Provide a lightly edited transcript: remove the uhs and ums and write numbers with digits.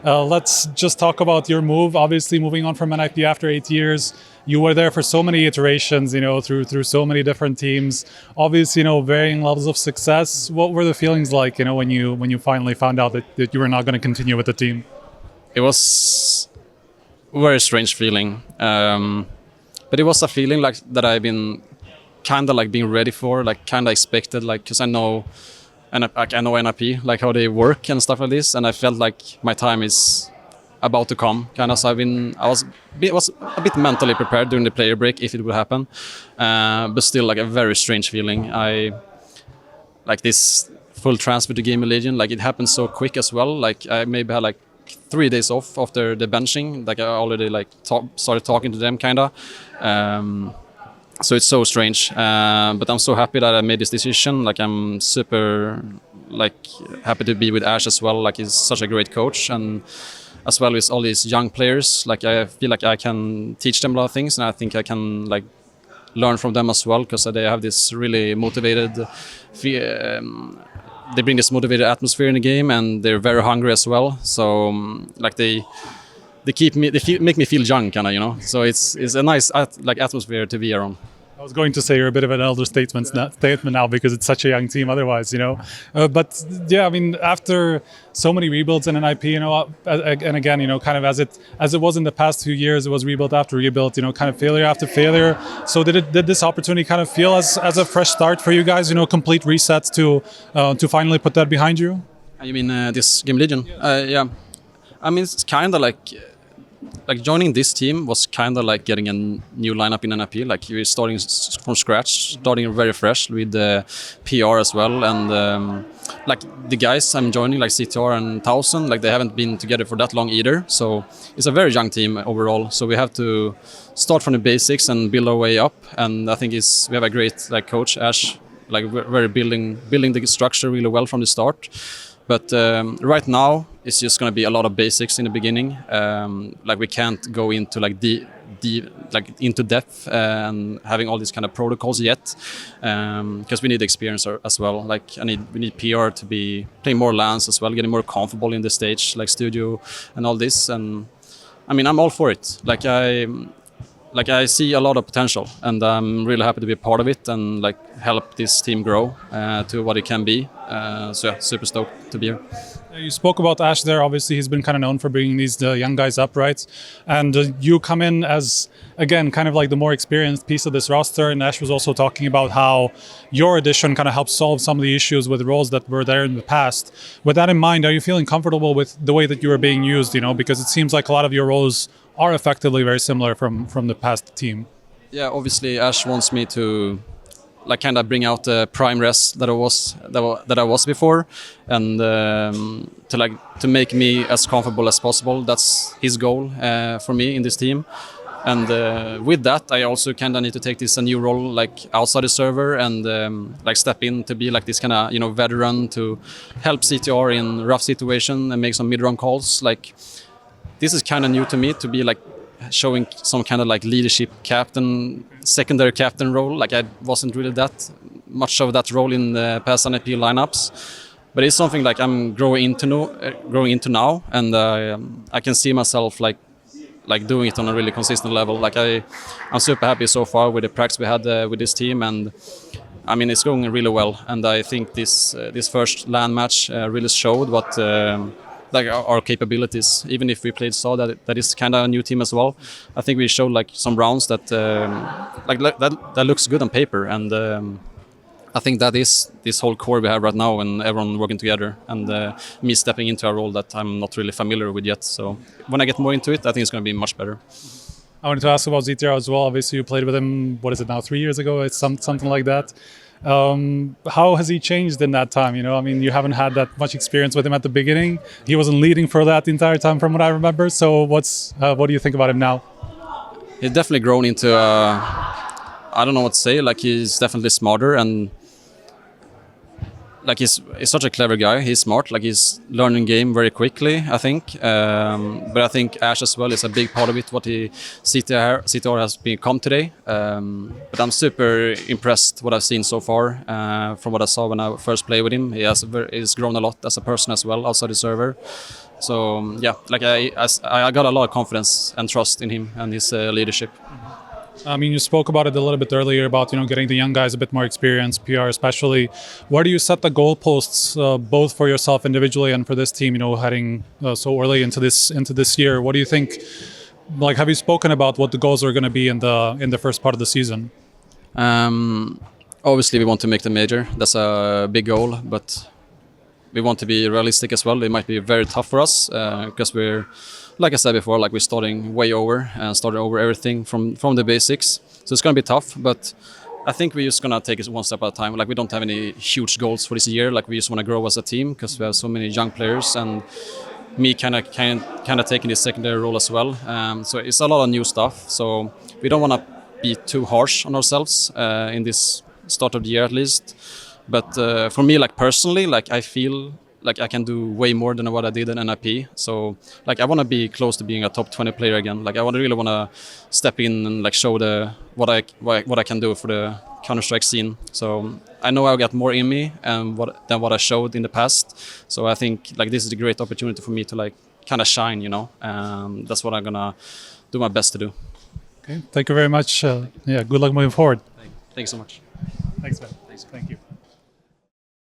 Let's just talk about your move. Obviously, moving on from NIP after 8 years, you were there for so many iterations, through so many different teams. Obviously, varying levels of success. What were the feelings like, when you finally found out that you were not going to continue with the team? It was a very strange feeling, but it was a feeling like that I've been kind of like being ready for, like kind of expected, like because I know NIP, like how they work and stuff like this, and I felt like my time is about to come, kind of. So I was a bit mentally prepared during the player break if it would happen, but still like a very strange feeling. I like this full transfer to GamerLegion, like it happened so quick as well. Like I maybe had like 3 days off after the benching, like I already like started talking to them, kind of. So it's so strange, but I'm so happy that I made this decision. Like I'm super happy to be with Ash as well. Like he's such a great coach, and as well as all these young players. Like I feel like I can teach them a lot of things, and I think I can like learn from them as well, because they have this really motivated. They bring this motivated atmosphere in the game, and they're very hungry as well. So like they make me feel young, kind of, So it's a nice atmosphere to be around. I was going to say you're a bit of an elder statement now because it's such a young team otherwise, But yeah, I mean, after so many rebuilds in NIP, and again, kind of as it was in the past 2 years, it was rebuild after rebuild, kind of failure after failure. So did this opportunity kind of feel as a fresh start for you guys, complete reset to finally put that behind you? You mean this GamerLegion? Yeah. I mean, it's kind of like joining this team was kind of like getting a new lineup in NIP. Like you're starting from scratch, starting very fresh with the PR as well, and like the guys I'm joining, like CTR and 1000, like they haven't been together for that long either. So it's a very young team overall. So we have to start from the basics and build our way up. And I think we have a great like coach Ash, like very building the structure really well from the start. But right now, it's just going to be a lot of basics in the beginning. Like we can't go into like into depth and having all these kind of protocols yet, because we need experience as well. Like we need PR to be playing more LANs as well, getting more comfortable in the stage, like studio and all this. And I mean, I'm all for it. Like I see a lot of potential, and I'm really happy to be a part of it and like help this team grow to what it can be. So yeah, super stoked to be here. You spoke about Ash there. Obviously, he's been kind of known for bringing these young guys up, right? And you come in as, again, kind of like the more experienced piece of this roster. And Ash was also talking about how your addition kind of helped solve some of the issues with roles that were there in the past. With that in mind, are you feeling comfortable with the way that you are being used? Because it seems like a lot of your roles are effectively very similar from the past team. Yeah, obviously Ash wants me to like kind of bring out the prime REZ that I was before, and to make me as comfortable as possible. That's his goal for me in this team. And with that, I also kind of need to take this a new role like outside the server and like step in to be like this kind of veteran to help CTR in rough situation and make some mid-run calls. Like this is kind of new to me, to be like showing some kind of like leadership captain, secondary captain role. Like I wasn't really that much of that role in the past NIP lineups, but it's something like I'm growing into now, and I can see myself like doing it on a really consistent level. Like I'm super happy so far with the practice we had with this team, and I mean it's going really well. And I think this first LAN match really showed what like our capabilities. Even if we played that is kind of a new team as well, I think we showed like some rounds that that looks good on paper, and I think that is this whole core we have right now, and everyone working together, and me stepping into a role that I'm not really familiar with yet. So when I get more into it, I think it's going to be much better. I wanted to ask about ZTR as well. Obviously, you played with him, what is it now, 3 years ago? It's something like that. How has he changed in that time? I mean, you haven't had that much experience with him at the beginning. He wasn't leading for that the entire time from what I remember. So what do you think about him now? He's definitely grown into, I don't know what to say, like he's definitely smarter, and like he's such a clever guy. He's smart, like he's learning game very quickly, I think. But I think Ash as well is a big part of it, what CTR has become today. But I'm super impressed what I've seen so far. From what I saw when I first played with him, he's grown a lot as a person as well outside the server. So yeah, like I got a lot of confidence and trust in him and his leadership. I mean, you spoke about it a little bit earlier about getting the young guys a bit more experience, PR especially. Where do you set the goalposts, both for yourself individually and for this team? Heading so early into this year, what do you think? Like, have you spoken about what the goals are going to be in the first part of the season? Obviously, we want to make the major. That's a big goal, but we want to be realistic as well. It might be very tough for us because we're, like I said before, like we're starting way over and starting over everything from the basics. So it's going to be tough, but I think we're just going to take it one step at a time. Like we don't have any huge goals for this year. Like we just want to grow as a team because we have so many young players and me kind of taking this secondary role as well. So it's a lot of new stuff. So we don't want to be too harsh on ourselves in this start of the year at least. But for me, like personally, like I feel like I can do way more than what I did in NIP. So like I want to be close to being a top 20 player again. Like I really want to step in and like show what I can do for the Counter-Strike scene. So I know I got more in me than what I showed in the past. So I think like this is a great opportunity for me to like kind of shine, that's what I'm gonna do my best to do. Okay, thank you very much. Good luck moving forward. Thank you so much. Thanks, man. Thank you.